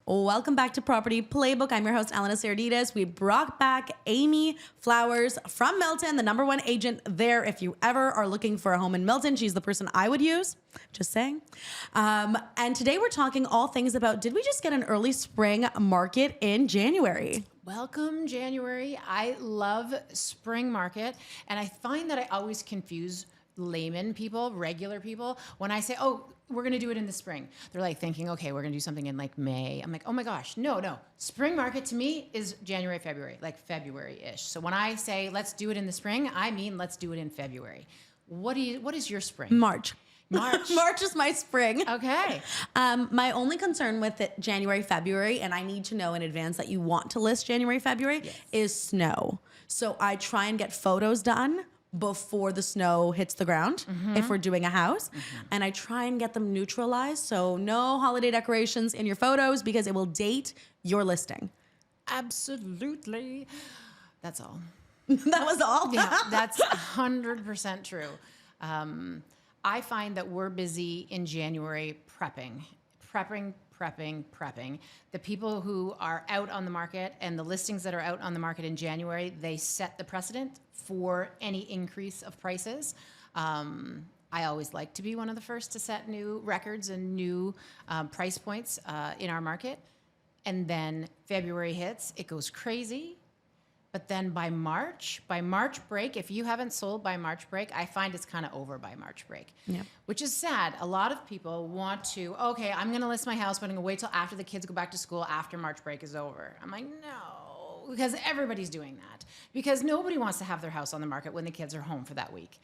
Welcome back to Property Playbook. I'm your host, Elena Saradidis. We brought back Amy Flowers from Milton, the #1 agent there. If you ever are looking for a home in Milton, she's the person I would use. Just saying. And today we're talking all things about, did we just get an early spring market in January? Welcome, January. I love spring market. And I find that I always confuse layman people, regular people, when I say, oh, we're going to do it in the spring. They're like thinking, okay, we're going to do something in like May. I'm like, oh my gosh, no. Spring market to me is January, February, like February-ish. So when I say let's do it in the spring, I mean let's do it in February. What is your spring? March. March is my spring. Okay. My only concern with it, January, February, and I need to know in advance that you want to list January, February, is snow. So I try and get photos done before the snow hits the ground if we're doing a house. And I try and get them neutralized. So no holiday decorations in your photos because it will date your listing. Absolutely. That's all. That was all? Yeah, that's 100% true. I find that we're busy in January prepping. The people who are out on the market and the listings that are out on the market in January, they set the precedent for any increase of prices. I always like to be one of the first to set new records and new price points in our market. And then February hits, it goes crazy. But then by March break, if you haven't sold by March break, I find it's kind of over by March break, which is sad. A lot of people want to, okay, I'm going to list my house, but I'm going to wait till after the kids go back to school, after March break is over. I'm like, no, because everybody's doing that. Because nobody wants to have their house on the market when the kids are home for that week.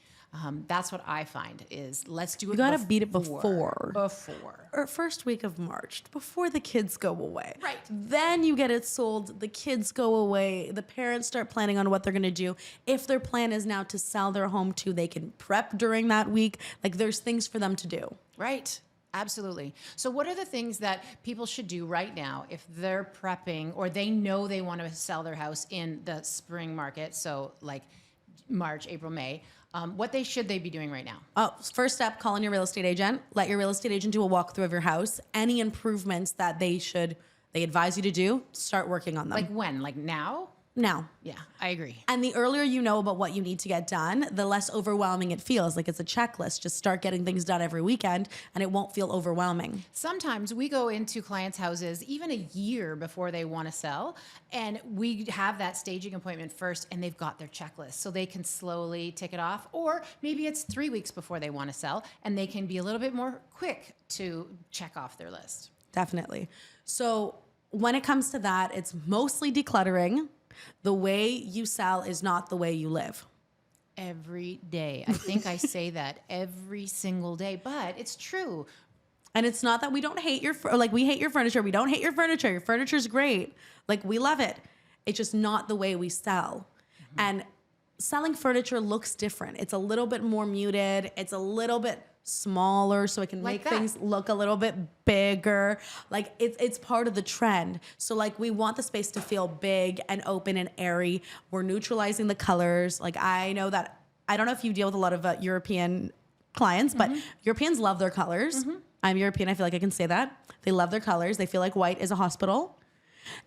That's what I find is let's do it. You got to beat it before. Or first week of March, before the kids go away. Right. Then you get it sold. The kids go away. The parents start planning on what they're going to do. If their plan is now to sell their home too, they can prep during that week. Like there's things for them to do. Right. Absolutely. So what are the things that people should do right now if they're prepping or they know they want to sell their house in the spring market? So like March, April, May. What should they be doing right now? Oh, first step, call in your real estate agent. Let your real estate agent do a walkthrough of your house. Any improvements that they advise you to do, start working on them. Like when? Like now? Now. Yeah, I agree. And the earlier you know about what you need to get done, the less overwhelming it feels. Like it's a checklist. Just start getting things done every weekend and it won't feel overwhelming. Sometimes we go into clients' houses even a year before they want to sell, and we have that staging appointment first and they've got their checklist so they can slowly tick it off. Or maybe it's 3 weeks before they want to sell and they can be a little bit more quick to check off their list. Definitely. So when it comes to that, it's mostly decluttering. The way you sell is not the way you live. Every day. I think I say that every single day, but it's true. And it's not that we don't hate we hate your furniture. We don't hate your furniture. Your furniture's great. Like we love it. It's just not the way we sell. And selling furniture looks different. It's a little bit more muted. It's a little bit smaller so it can make things look a little bit bigger. Like it's part of the trend. So like we want the space to feel big and open and airy. We're neutralizing the colors. Like I know that, I don't know if you deal with a lot of European clients, but Europeans love their colors. I'm European. I feel like I can say that. They love their colors. They feel like white is a hospital.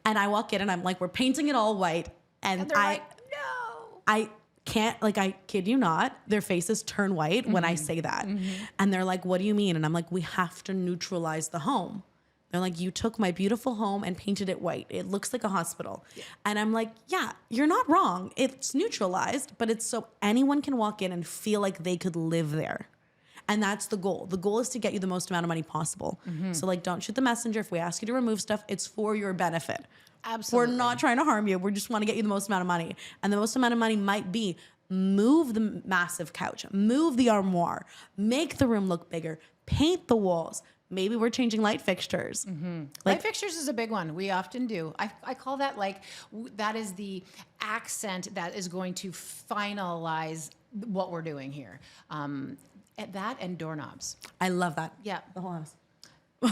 And I walk in and I'm like, we're painting it all white. And they're like, no. I can't, like, I kid you not, their faces turn white when I say that. And they're like, what do you mean? And I'm like, we have to neutralize the home. They're like, you took my beautiful home and painted it white. It looks like a hospital. Yeah. And I'm like, yeah, you're not wrong. It's neutralized, but it's so anyone can walk in and feel like they could live there. And that's the goal. The goal is to get you the most amount of money possible. So like, don't shoot the messenger. If we ask you to remove stuff, it's for your benefit. Absolutely. We're not trying to harm you. We just want to get you the most amount of money. And the most amount of money might be move the massive couch, move the armoire, make the room look bigger, paint the walls. Maybe we're changing light fixtures. Light fixtures is a big one. We often do. I call that that is the accent that is going to finalize what we're doing here. That and doorknobs. I love that. Yeah. The whole house.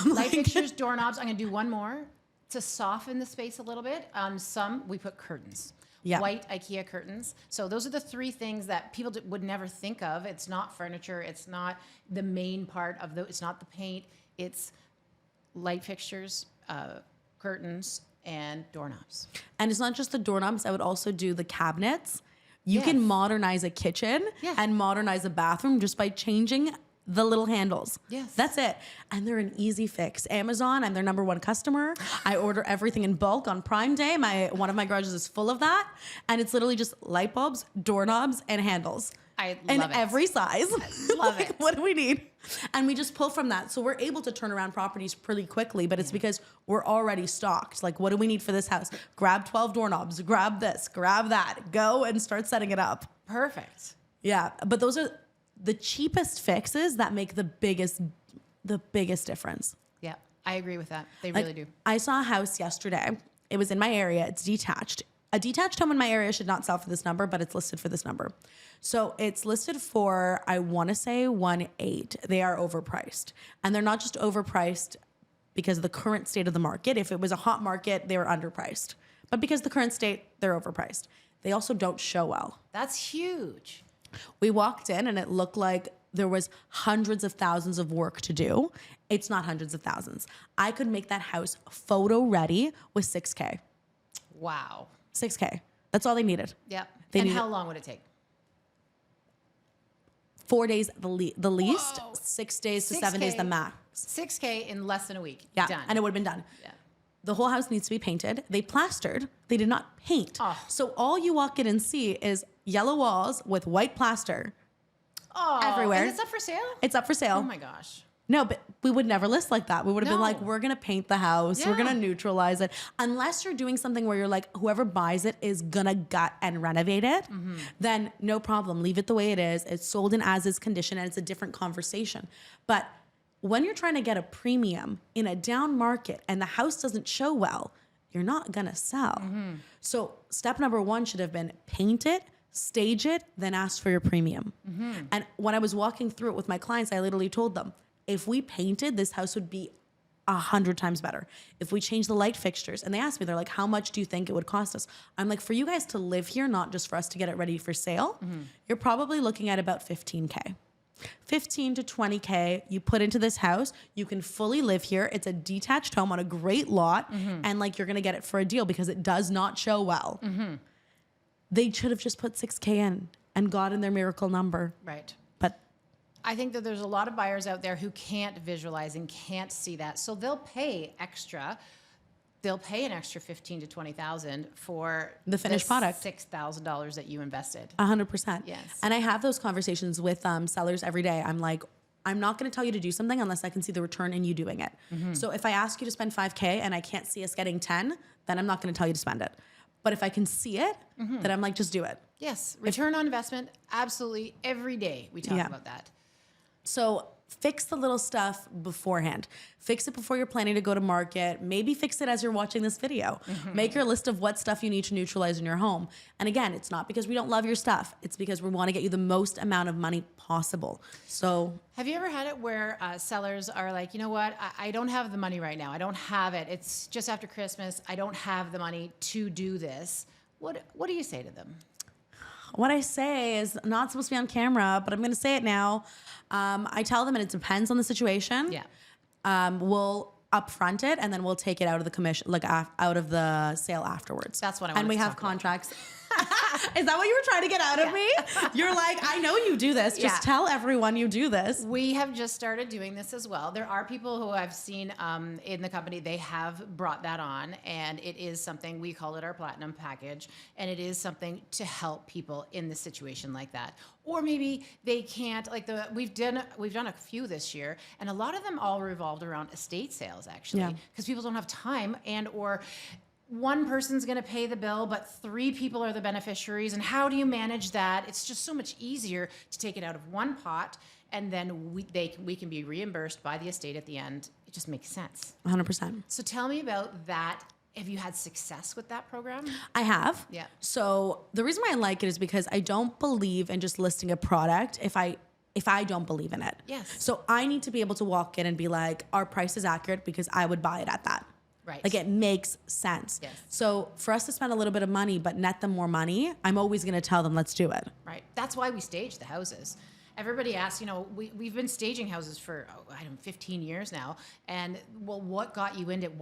Light fixtures, doorknobs. I'm going to do one more to soften the space a little bit. Some, we put curtains. Yeah. White IKEA curtains. So those are the three things that people would never think of. It's not furniture. It's not the main part of it's not the paint. It's light fixtures, curtains, and doorknobs. And it's not just the doorknobs. I would also do the cabinets. You Yes. can modernize a kitchen Yeah. and modernize a bathroom just by changing the little handles. Yes. That's it. And they're an easy fix. Amazon, I'm their number one customer. I order everything in bulk on Prime Day. One of my garages is full of that. And it's literally just light bulbs, doorknobs, and handles. I in love it. every size. Love Like, it. What do we need? And we just pull from that. So we're able to turn around properties pretty quickly, but it's because we're already stocked. Like, what do we need for this house? Grab 12 doorknobs, grab this, grab that, go and start setting it up. Perfect. Yeah. But those are the cheapest fixes that make the biggest difference. Yeah, I agree with that. They Like, really do. I saw a house yesterday. It was in my area. It's detached. A detached home in my area should not sell for this number, but it's listed for this number. So it's listed for, I want to say 1.8. They are overpriced. And they're not just overpriced because of the current state of the market. If it was a hot market, they were underpriced. But because of the current state, they're overpriced. They also don't show well. That's huge. We walked in and it looked like there was hundreds of thousands of work to do. It's not hundreds of thousands. I could make that house photo ready with 6K. Wow. 6K. That's all they needed. Yep. They And need how long would it take? 4 days the least, Whoa. 6 days to 7 days the 6K. max. 6K in less than a week. Yeah, Done. and it would have been done. Yeah. The whole house needs to be painted. They plastered. They did not paint. Oh. So all you walk in and see is yellow walls with white plaster. Oh, Everywhere. And it's up for sale? It's up for sale. Oh my gosh. No, but we would never list like that. We would have been No. like, we're going to paint the house. We're Yeah. going to neutralize it. Unless you're doing something where you're like, whoever buys it is going to gut and renovate it, then no problem. Leave it the way it is. It's sold in as is condition and it's a different conversation. But when you're trying to get a premium in a down market and the house doesn't show well, you're not going to sell. So step number one should have been paint it, stage it, then ask for your premium. And when I was walking through it with my clients, I literally told them, if we painted, this house would be 100 times better. If we change the light fixtures, and they asked me, they're like, how much do you think it would cost us? I'm like, for you guys to live here, not just for us to get it ready for sale, you're probably looking at about 15K. 15 to 20K you put into this house. You can fully live here. It's a detached home on a great lot. And like, you're going to get it for a deal because it does not show well. They should have just put 6K in and gotten their miracle number. Right. But I think that there's a lot of buyers out there who can't visualize and can't see that. So they'll pay extra. They'll pay an extra 15 to 20,000 for The finished product. $6,000 that you invested. 100%. Yes. And I have those conversations with sellers every day. I'm like, I'm not going to tell you to do something unless I can see the return in you doing it. So if I ask you to spend 5K and I can't see us getting 10, then I'm not going to tell you to spend it. But if I can see it, then I'm like, just do it. Yes. Return on investment. Absolutely. Every day we talk Yeah. about that. So fix the little stuff beforehand. Fix it before you're planning to go to market. Maybe fix it as you're watching this video. Make your list of what stuff you need to neutralize in your home. And again, it's not because we don't love your stuff. It's because we want to get you the most amount of money possible. So Have you ever had it where sellers are like, you know what, I don't have the money right now. I don't have it. It's just after Christmas. I don't have the money to do this. What do you say to them? what I say is not supposed to be on camera, but I'm going to say it now. I tell them, and it depends on the situation. Yeah. We'll upfront it, and then we'll take it out of the commission, like out of the sale afterwards. That's what I And wanted we to have talk about. contracts. Is that what you were trying to get out of me? You're like, I know you do this. Just Yeah. tell everyone you do this. We have just started doing this as well. There are people who I've seen in the company, they have brought that on, and it is something, we call it our platinum package, and it is something to help people in this situation like that. Or maybe they can't, like we've done a few this year, and a lot of them all revolved around estate sales actually, Yeah. because people don't have time, and or one person's going to pay the bill, but 3 people are the beneficiaries. And how do you manage that? It's just so much easier to take it out of one pot, and then we can be reimbursed by the estate at the end. It just makes sense. 100%. So tell me about that. Have you had success with that program? I have. Yeah. So the reason why I like it is because I don't believe in just listing a product if I don't believe in it. Yes. So I need to be able to walk in and be like, our price is accurate because I would buy it at that. Right. Like it makes sense. Yes. So for us to spend a little bit of money but net them more money, I'm always going to tell them, let's do it. Right. That's why we stage the houses. everybody asks, we've been staging houses for, 15 years now. And well, what got you into it?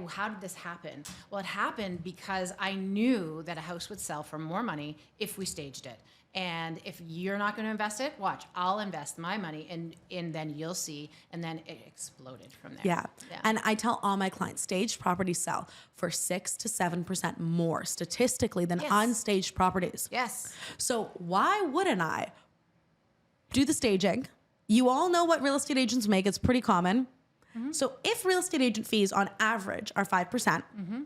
How did this happen? Well, it happened because I knew that a house would sell for more money if we staged it. And if you're not going to invest it, watch, I'll invest my money and then you'll see. And then it exploded from there. Yeah. And I tell all my clients, staged properties sell for 6 to 7% more statistically than unstaged properties. Yes. So why wouldn't I do the staging? You all know what real estate agents make. It's pretty common. Mm-hmm. So if real estate agent fees on average are 5%, mm-hmm.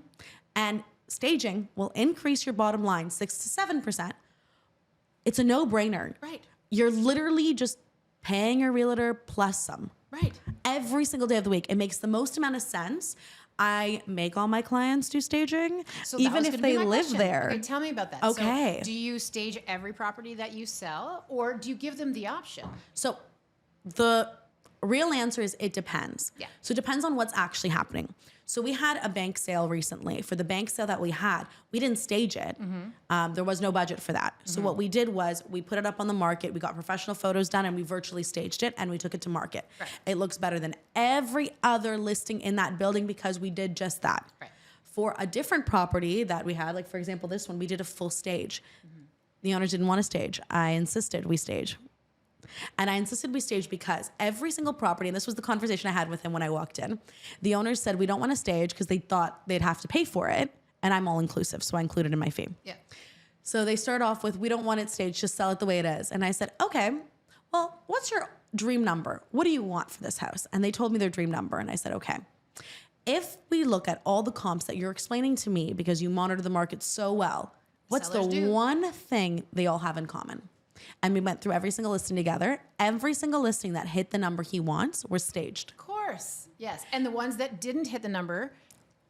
and staging will increase your bottom line 6 to 7%, it's a no-brainer. Right. You're literally just paying your realtor plus some. Right. Every single day of the week. It makes the most amount of sense. I make all my clients do staging, so even if they live there. Okay, tell me about that. Okay. So do you stage every property that you sell, or do you give them the option? So the real answer is it depends. Yeah. So it depends on what's actually happening. So we had a bank sale recently. For the bank sale that we had, we didn't stage it. Mm-hmm. There was no budget for that. So what we did was we put it up on the market. We got professional photos done and we virtually staged it and we took it to market. Right. It looks better than every other listing in that building because we did just that. Right. For a different property that we had, like for example, this one, we did a full stage. Mm-hmm. The owners didn't want to stage. I insisted we stage. And I insisted we stage because every single property, and this was the conversation I had with him when I walked in, the owners said we don't want to stage because they thought they'd have to pay for it. And I'm all inclusive, so I included in my fee. Yeah. So they start off with, we don't want it staged, just sell it the way it is. And I said, okay, well, what's your dream number? What do you want for this house? And they told me their dream number. And I said, okay, if we look at all the comps that you're explaining to me because you monitor the market so well, what's the one thing they all have in common? And we went through every single listing together. Every single listing that hit the number he wants were staged. Of course. Yes. And the ones that didn't hit the number,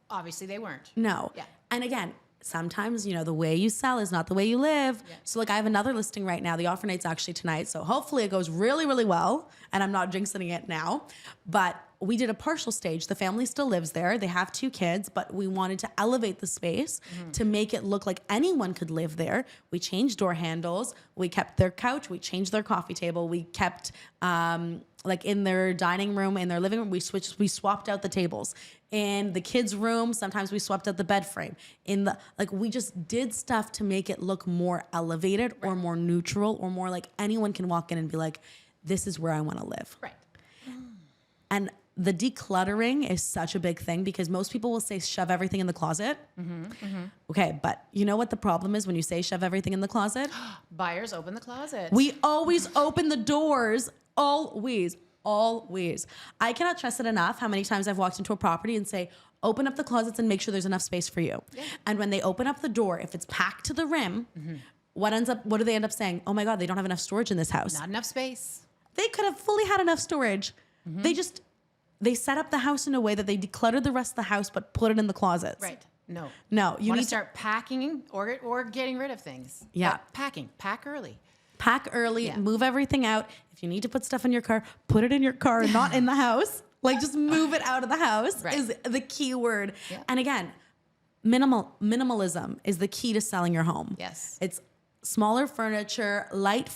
obviously they weren't. No. Yeah. And again, sometimes, the way you sell is not the way you live. Yeah. So like I have another listing right now. The offer night's actually tonight. So hopefully it goes really, really well. And I'm not jinxing it now. But we did a partial stage. The family still lives there. They have 2 kids, but we wanted to elevate the space to make it look like anyone could live there. We changed door handles. We kept their couch. We changed their coffee table. We kept, like in their dining room, in their living room, we swapped out the tables. In the kids' room, sometimes we swapped out the bed frame. We just did stuff to make it look more elevated or more neutral or more like anyone can walk in and be like, this is where I want to live. Right. And the decluttering is such a big thing because most people will say shove everything in the closet. Mm-hmm, mm-hmm. Okay, but you know what the problem is when you say shove everything in the closet? Buyers open the closet. We always open the doors. Always. I cannot stress it enough how many times I've walked into a property and say, open up the closets and make sure there's enough space for you. Yeah. And when they open up the door, if it's packed to the rim, what do they end up saying? Oh my God, they don't have enough storage in this house. Not enough space. They could have fully had enough storage. Mm-hmm. They set up the house in a way that they decluttered the rest of the house, but put it in the closets. Right. No. You need to start packing or getting rid of things. Yeah. But packing. Pack early. Pack early. Yeah. Move everything out. If you need to put stuff in your car, put it in your car, not in the house. Like just move it out of the house is the key word. Yeah. And again, minimalism is the key to selling your home. Yes. It's smaller furniture, light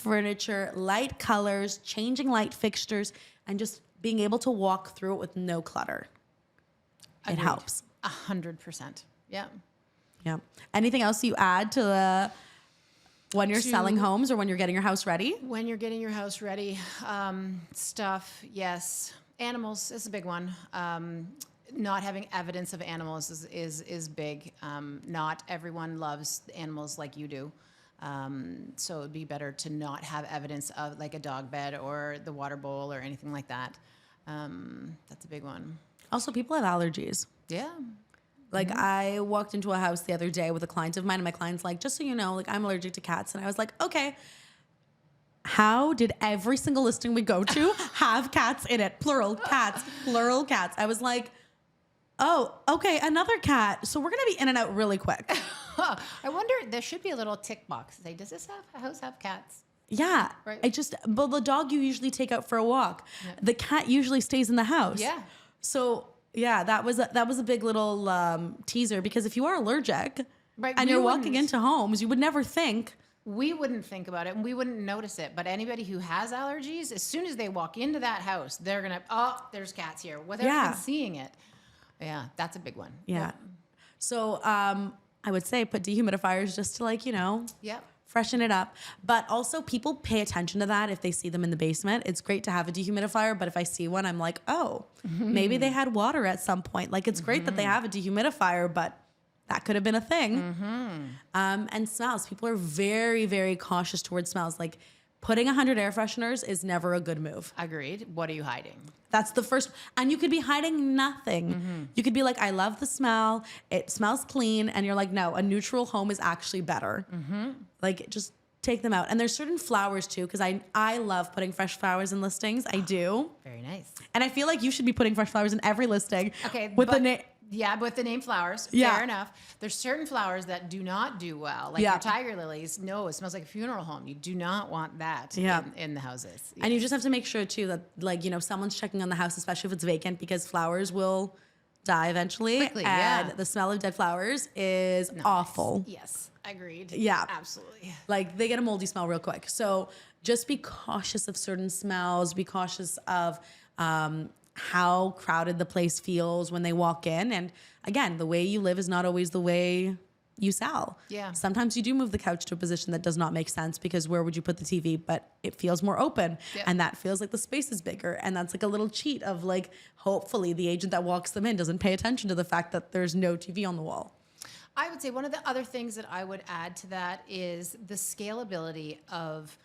colors, changing light fixtures, and just being able to walk through it with no clutter. Agreed. It helps. 100%. Yeah. Yeah. Anything else you add to when you're selling homes or when you're getting your house ready? When you're getting your house ready, stuff, yes. Animals is a big one. Not having evidence of animals is big. Not everyone loves animals like you do. So it'd be better to not have evidence of like a dog bed or the water bowl or anything like that. That's a big one. Also, people have allergies. Yeah. Like I walked into a house the other day with a client of mine and my client's like, just so you know, like I'm allergic to cats. And I was like, okay, how did every single listing we go to have cats in it? Plural cats. I was like, oh, okay, another cat. So we're going to be in and out really quick. I wonder, there should be a little tick box. Say, does this house have cats? Yeah. Right. But the dog you usually take out for a walk. Yeah. The cat usually stays in the house. Yeah. So yeah, that was a big little teaser because if you are allergic and you're walking into homes, you would never think we wouldn't think about it and we wouldn't notice it. But anybody who has allergies, as soon as they walk into that house, they're going to, oh, there's cats here, without even seeing it. Yeah, that's a big one. Yeah. So I would say put dehumidifiers just to like, Yep. freshen it up. But also people pay attention to that if they see them in the basement. It's great to have a dehumidifier, but if I see one, I'm like, oh, maybe they had water at some point. Like it's great that they have a dehumidifier, but that could have been a thing. And smells. People are very, very cautious towards smells. Like putting 100 air fresheners is never a good move. Agreed. What are you hiding? That's the first. And you could be hiding nothing. You could be like, I love the smell. It smells clean. And you're like, no, a neutral home is actually better. Like just take them out. And there's certain flowers too, because I love putting fresh flowers in listings. I do. Very nice. And I feel like you should be putting fresh flowers in every listing. Okay. With the name. Yeah, with the name flowers. Yeah. Fair enough. There's certain flowers that do not do well. Like your tiger lilies. No, it smells like a funeral home. You do not want that in the houses. And you just have to make sure too that like, someone's checking on the house, especially if it's vacant, because flowers will die eventually. Quickly, and the smell of dead flowers is awful. Yes, agreed. Yeah. Absolutely. Like they get a moldy smell real quick. So just be cautious of certain smells. Be cautious of how crowded the place feels when they walk in. And again, the way you live is not always the way you sell. Yeah. Sometimes you do move the couch to a position that does not make sense because where would you put the TV? But it feels more open and that feels like the space is bigger. And that's like a little cheat of like, hopefully the agent that walks them in doesn't pay attention to the fact that there's no TV on the wall. I would say one of the other things that I would add to that is the scalability of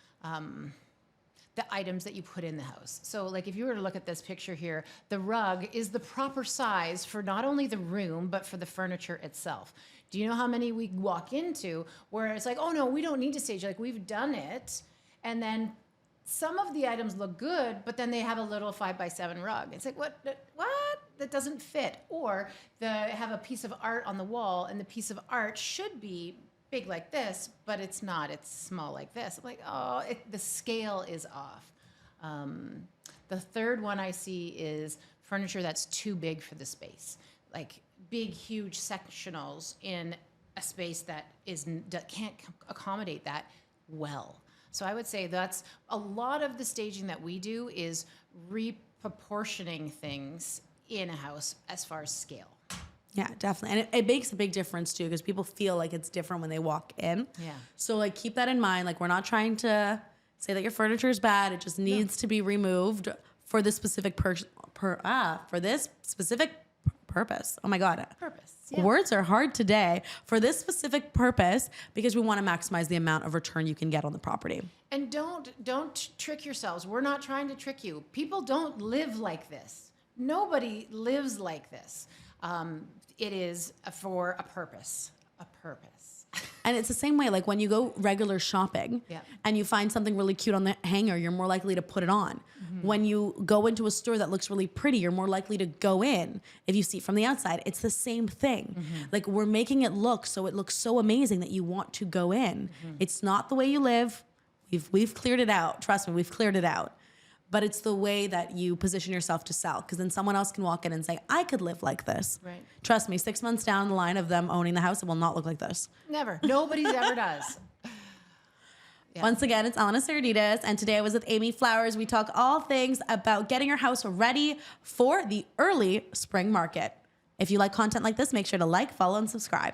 the items that you put in the house. So like if you were to look at this picture here, the rug is the proper size for not only the room, but for the furniture itself. Do you know how many we walk into where it's like, oh no, we don't need to stage, like we've done it. And then some of the items look good, but then they have a little 5x7 rug. It's like, what? That doesn't fit. Or they have a piece of art on the wall and the piece of art should be big like this, but it's not. It's small like this. I'm like, oh, the scale is off. The third one I see is furniture that's too big for the space. Like big, huge sectionals in a space that can't accommodate that well. So I would say that's a lot of the staging that we do is reproportioning things in a house as far as scale. Yeah, definitely. And it makes a big difference too, because people feel like it's different when they walk in. Yeah. So like keep that in mind. Like we're not trying to say that your furniture is bad. It just needs to be removed for this specific purpose. Oh my God. Purpose. Yeah. Words are hard today. For this specific purpose, because we want to maximize the amount of return you can get on the property. And don't trick yourselves. We're not trying to trick you. People don't live like this. Nobody lives like this. It is for a purpose. A purpose. And it's the same way, like when you go regular shopping and you find something really cute on the hanger, you're more likely to put it on. When you go into a store that looks really pretty, you're more likely to go in. If you see it from the outside, it's the same thing. Like we're making it look so it looks so amazing that you want to go in. It's not the way you live. We've cleared it out. Trust me, we've cleared it out. But it's the way that you position yourself to sell, because then someone else can walk in and say, I could live like this. Right. Trust me, 6 months down the line of them owning the house, it will not look like this. Never. Nobody's ever does. Yeah. Once again, it's Elena Saradidis, and today I was with Amy Flowers. We talk all things about getting your house ready for the early spring market. If you like content like this, make sure to like, follow, and subscribe.